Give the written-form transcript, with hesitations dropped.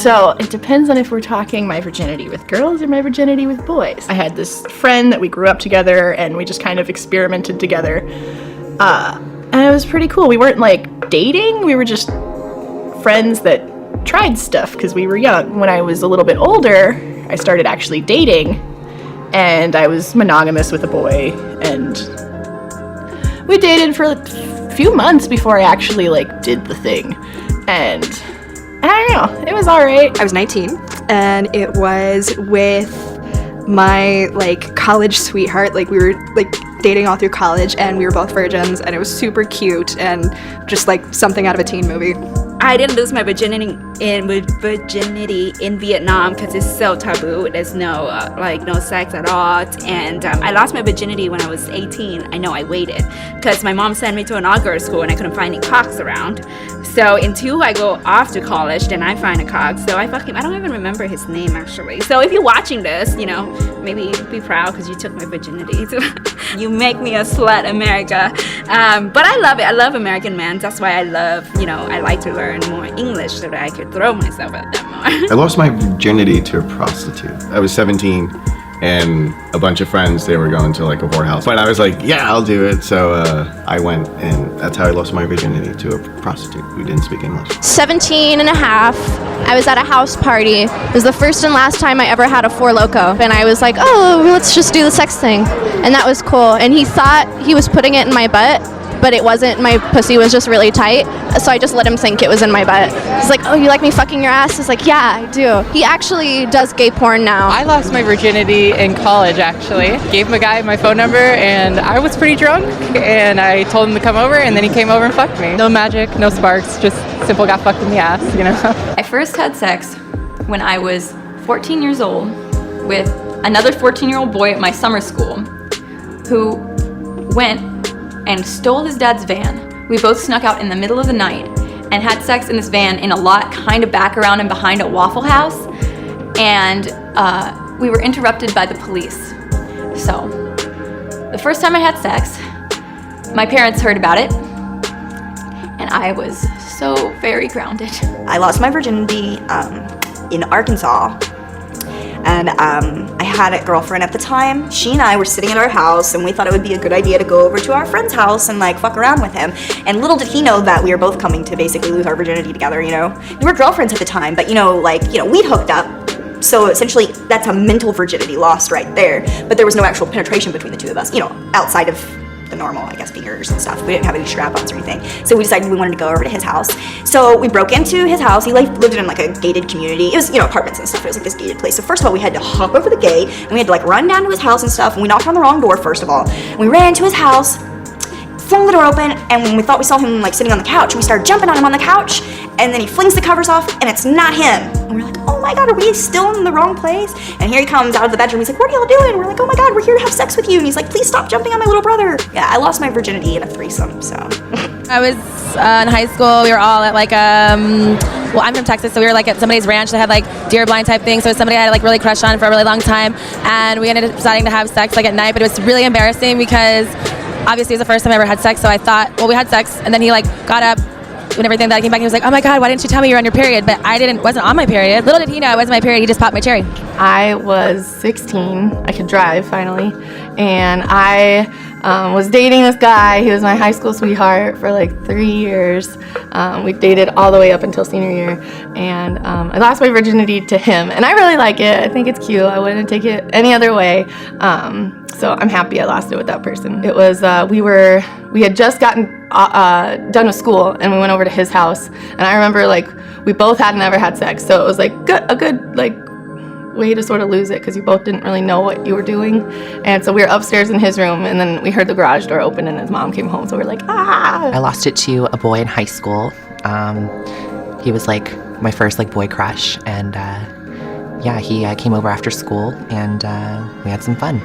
So it depends on if we're talking my virginity with girls or my virginity with boys. I had this friend that we grew up together and we just kind of experimented together. And it was pretty cool. We weren't like dating, we were just friends that tried stuff because we were young. When I was a little bit older, I started actually dating, and I was monogamous with a boy, and we dated for a few months before I actually like did the thing. And I don't know, it was alright. I was 19, and it was with my like college sweetheart. Like we were like dating all through college, and we were both virgins, and it was super cute and just like something out of a teen movie. I didn't lose my virginity in Vietnam because it's so taboo. There's no no sex at all. And I lost my virginity when I was 18. I know I waited because my mom sent me to an all-girls school and I couldn't find any cocks around. So until I go off to college, then I find a cock. So I don't even remember his name actually. So if you're watching this, you know, maybe be proud because you took my virginity. You make me a slut, America. But I love it. I love American men. That's why I love, I like to learn more English so that I could throw myself at them more. I lost my virginity to a prostitute. I was 17 and a bunch of friends, they were going to like a whorehouse. But I was like, yeah, I'll do it. So I went, and that's how I lost my virginity, to a prostitute who didn't speak English. 17 and a half. I was at a house party. It was the first and last time I ever had a Four Loko. And I was like, oh, let's just do the sex thing. And that was cool. And he thought he was putting it in my butt, but it wasn't. My pussy was just really tight, so I just let him think it was in my butt. He's like, oh, you like me fucking your ass? I was like, yeah, I do. He actually does gay porn now. I lost my virginity in college, actually. Gave a guy my phone number, and I was pretty drunk, and I told him to come over, and then he came over and fucked me. No magic, no sparks, just simple got fucked in the ass, I first had sex when I was 14 years old with another 14-year-old boy at my summer school who went and stole his dad's van. We both snuck out in the middle of the night and had sex in this van in a lot kind of back around and behind a Waffle House, and we were interrupted by the police. So the first time I had sex, my parents heard about it, and I was so very grounded. I lost my virginity in Arkansas. And I had a girlfriend at the time. She and I were sitting at our house, and we thought it would be a good idea to go over to our friend's house and like fuck around with him. And little did he know that we were both coming to basically lose our virginity together, We were girlfriends at the time, but we'd hooked up. So essentially that's a mental virginity lost right there. But there was no actual penetration between the two of us, outside of the normal, I guess, fingers and stuff. We didn't have any strap-ons or anything. So we decided we wanted to go over to his house. So we broke into his house. He lived in like a gated community. It was, apartments and stuff. It was like this gated place. So first of all, we had to hop over the gate, and we had to like run down to his house and stuff. And we knocked on the wrong door, first of all. And we ran to his house, flung the door open, and when we thought we saw him like sitting on the couch, we started jumping on him on the couch, and then he flings the covers off, and it's not him. And we're like, oh my God, are we still in the wrong place? And here he comes out of the bedroom. He's like, what are y'all doing? We're like, oh my God, we're here to have sex with you. And he's like, please stop jumping on my little brother. Yeah, I lost my virginity in a threesome, so. I was in high school. We were all at like, well, I'm from Texas, so we were like at somebody's ranch that had like deer blind type thing. So it was somebody I had like really crushed on for a really long time. And we ended up deciding to have sex like at night, but it was really embarrassing because obviously it was the first time I ever had sex. So I thought, well, we had sex, and then he like got up and everything. That I came back and he was like, oh my God, why didn't you tell me you were on your period? But I wasn't on my period. Little did he know it wasn't my period. He just popped my cherry. I was 16. I could drive finally, and I was dating this guy. He was my high school sweetheart for like 3 years. We dated all the way up until senior year, and I lost my virginity to him, and I really like it. I think it's cute. I wouldn't take it any other way. So I'm happy I lost it with that person. It was, we had just gotten done with school, and we went over to his house, and I remember like we both hadn't ever had sex, so it was like a good like way to sort of lose it because you both didn't really know what you were doing. And so we were upstairs in his room, and then we heard the garage door open and his mom came home, so we're like, ah! I lost it to a boy in high school. He was like my first like boy crush, and yeah, he came over after school, and we had some fun.